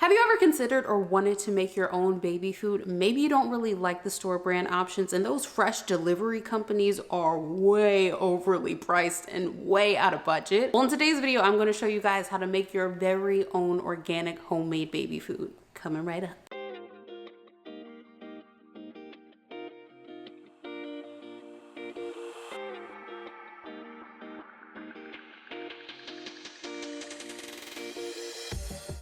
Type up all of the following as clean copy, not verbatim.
Have you ever considered or wanted to make your own baby food? Maybe you don't really like the store brand options, and those fresh delivery companies are way overly priced and way out of budget. Well, in today's video, I'm going to show you guys how to make your very own organic homemade baby food. Coming right up.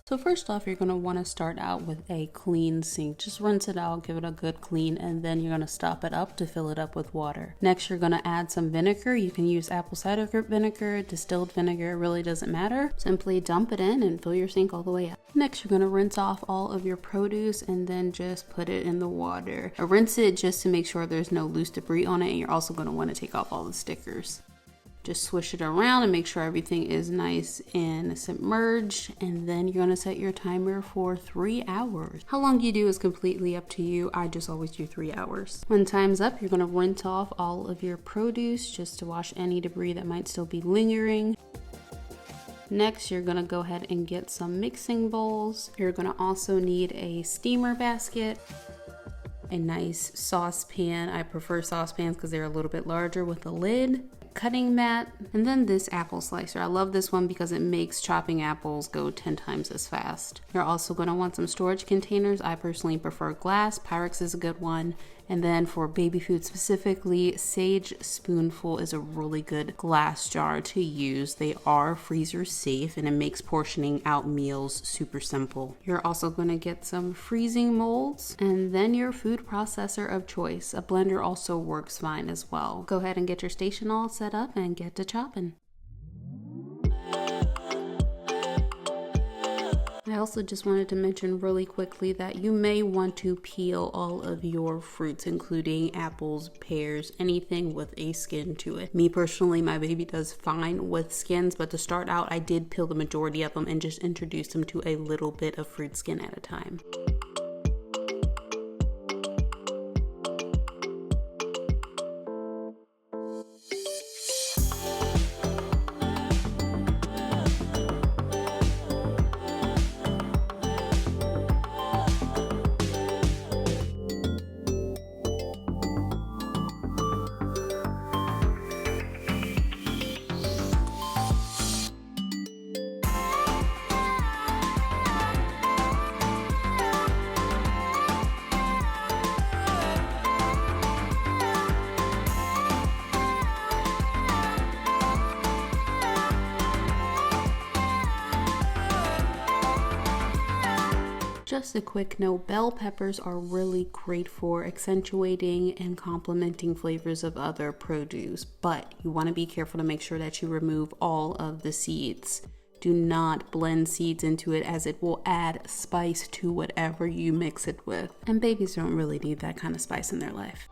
So first off, you're going to want to start out with a clean sink. Just rinse it out, give it a good clean, and then you're going to stop it up to fill it up with water. Next, you're going to add some vinegar. You can use apple cider vinegar, distilled vinegar, it really doesn't matter. Simply dump it in and fill your sink all the way up. Next, you're going to rinse off all of your produce and then just put it in the water. Rinse it just to make sure there's no loose debris on it, and you're also going to want to take off all the stickers. Just swish it around and make sure everything is nice and submerged, and then you're going to set your timer for 3 hours. How long you do is completely up to you. I just always do 3 hours. When time's up, you're going to rinse off all of your produce just to wash any debris that might still be lingering. Next, you're going to go ahead and get some mixing bowls. You're going to also need a steamer basket, a nice saucepan. I prefer saucepans because they're a little bit larger with a lid, cutting mat, and then this apple slicer. I love this one because it makes chopping apples go 10 times as fast. You're also going to want some storage containers. I personally prefer glass. Pyrex is a good one. And then for baby food specifically, Sage Spoonful is a really good glass jar to use. They are freezer safe and it makes portioning out meals super simple. You're also going to get some freezing molds and then your food processor of choice. A blender also works fine as well. Go ahead and get your station all set up and get to chopping. I also just wanted to mention really quickly that you may want to peel all of your fruits, including apples, pears, anything with a skin to it. Me personally, my baby does fine with skins, but to start out, I did peel the majority of them and just introduce them to a little bit of fruit skin at a time. Just a quick note, bell peppers are really great for accentuating and complementing flavors of other produce, but you want to be careful to make sure that you remove all of the seeds. Do not blend seeds into it as it will add spice to whatever you mix it with. And babies don't really need that kind of spice in their life.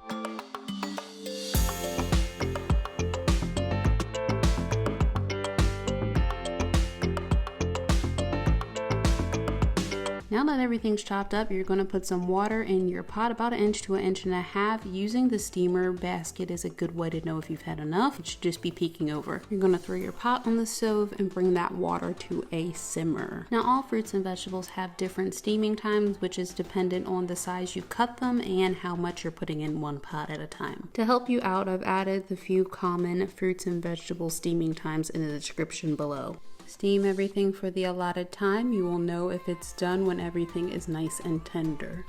Now that everything's chopped up, you're going to put some water in your pot, about 1 inch to 1.5 inches. Using the steamer basket is a good way to know if you've had enough. It should just be peeking over. You're going to throw your pot on the stove and bring that water to a simmer. Now, all fruits and vegetables have different steaming times, which is dependent on the size you cut them and how much you're putting in one pot at a time. To help you out, I've added the few common fruits and vegetable steaming times in the description below. Steam everything for the allotted time. You will know if it's done when everything is nice and tender.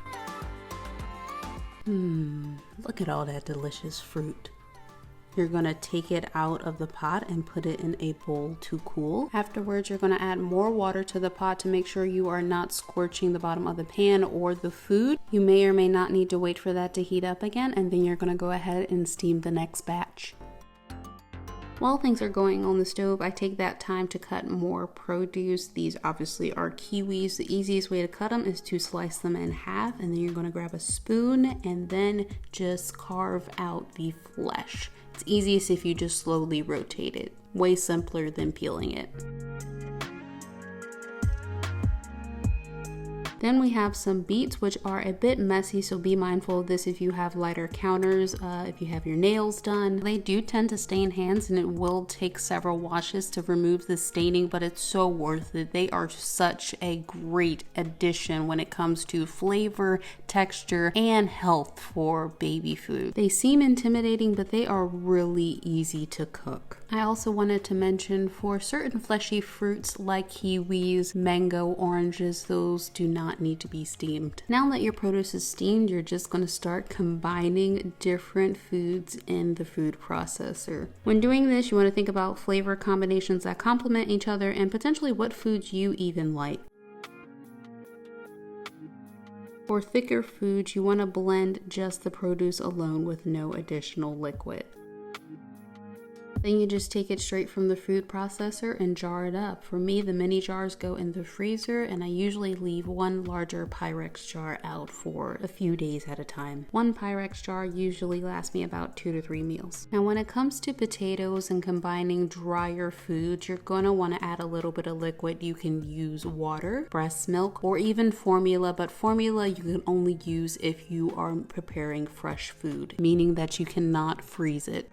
Look at all that delicious fruit. You're going to take it out of the pot and put it in a bowl to cool. Afterwards, you're going to add more water to the pot to make sure you are not scorching the bottom of the pan or the food. You may or may not need to wait for that to heat up again, and then you're going to go ahead and steam the next batch. While things are going on the stove, I take that time to cut more produce. These obviously are kiwis. The easiest way to cut them is to slice them in half, and then you're going to grab a spoon and then just carve out the flesh. It's easiest if you just slowly rotate it. Way simpler than peeling it. Then we have some beets, which are a bit messy, so be mindful of this if you have lighter counters, if you have your nails done. They do tend to stain hands, and it will take several washes to remove the staining, but it's so worth it. They are such a great addition when it comes to flavor, texture, and health for baby food. They seem intimidating, but they are really easy to cook. I also wanted to mention for certain fleshy fruits like kiwis, mango, oranges, those do not need to be steamed. Now that your produce is steamed, you're just going to start combining different foods in the food processor. When doing this, you want to think about flavor combinations that complement each other and potentially what foods you even like. For thicker foods, you want to blend just the produce alone with no additional liquid. Then you just take it straight from the food processor and jar it up. For me, the mini jars go in the freezer, and I usually leave one larger Pyrex jar out for a few days at a time. One Pyrex jar usually lasts me about 2 to 3 meals. Now, when it comes to potatoes and combining drier foods, you're gonna wanna add a little bit of liquid. You can use water, breast milk, or even formula, but formula you can only use if you are preparing fresh food, meaning that you cannot freeze it.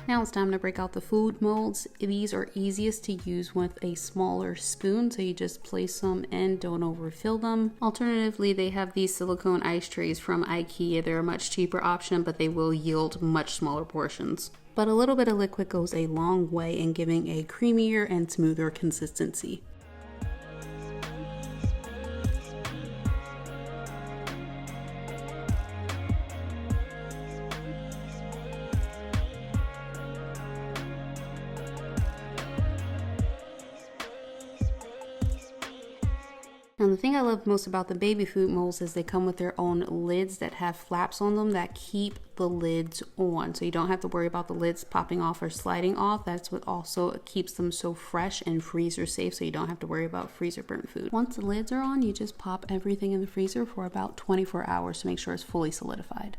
Now it's time to break out the food molds. These are easiest to use with a smaller spoon, so you just place them in, don't overfill them. Alternatively, they have these silicone ice trays from Ikea. They're a much cheaper option, but they will yield much smaller portions. But a little bit of liquid goes a long way in giving a creamier and smoother consistency. Now the thing I love most about the baby food molds is they come with their own lids that have flaps on them that keep the lids on. So you don't have to worry about the lids popping off or sliding off. That's what also keeps them so fresh and freezer safe, so you don't have to worry about freezer burnt food. Once the lids are on, you just pop everything in the freezer for about 24 hours to make sure it's fully solidified.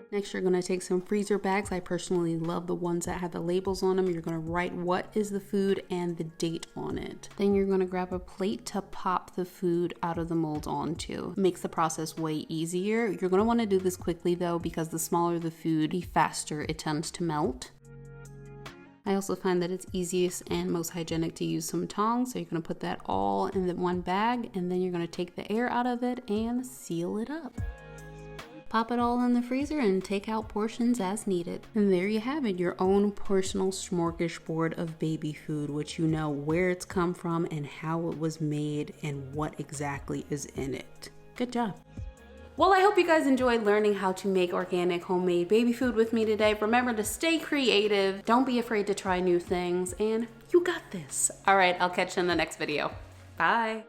Next, you're going to take some freezer bags. I personally love the ones that have the labels on them. You're going to write what is the food and the date on it. Then you're going to grab a plate to pop the food out of the mold onto. It makes the process way easier. You're going to want to do this quickly though, because the smaller the food, the faster it tends to melt. I also find that it's easiest and most hygienic to use some tongs. So you're going to put that all in the one bag, and then you're going to take the air out of it and seal it up. Pop it all in the freezer and take out portions as needed. And there you have it, your own personal smorgasbord of baby food, which you know where it's come from and how it was made and what exactly is in it. Good job. Well, I hope you guys enjoyed learning how to make organic homemade baby food with me today. Remember to stay creative, don't be afraid to try new things, and you got this. All right, I'll catch you in the next video. Bye.